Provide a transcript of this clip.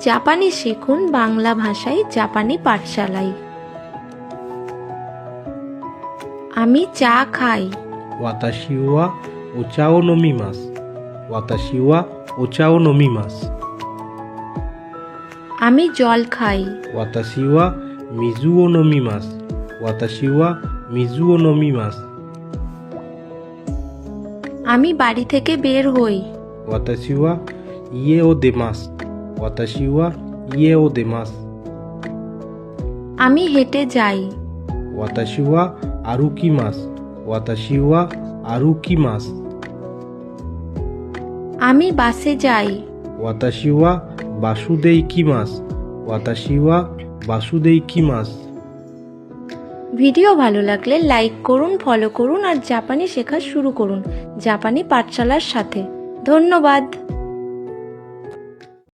জাপানি শিখুন বাংলা ভাষায় জাপানি পাঠশালায়। আমি চা খাই। 私はお茶を飲みます。私はお茶を飲みます。আমি জল খাই।私は水を飲みます。私は水を飲みます。আমি বাড়ি থেকে বের হই।私は家を出ます。私は家を出ます。আমি হেঁটে যাই।私は歩きます。私は歩きます。আমি বাসে যাই।私はバスで行きます。私はバスで行きます。ভিডিও ভালো লাগলে লাইক করুন, ফলো করুন আর জাপানি শেখা শুরু করুন জাপানি পাঠশালার সাথে। ধন্যবাদ।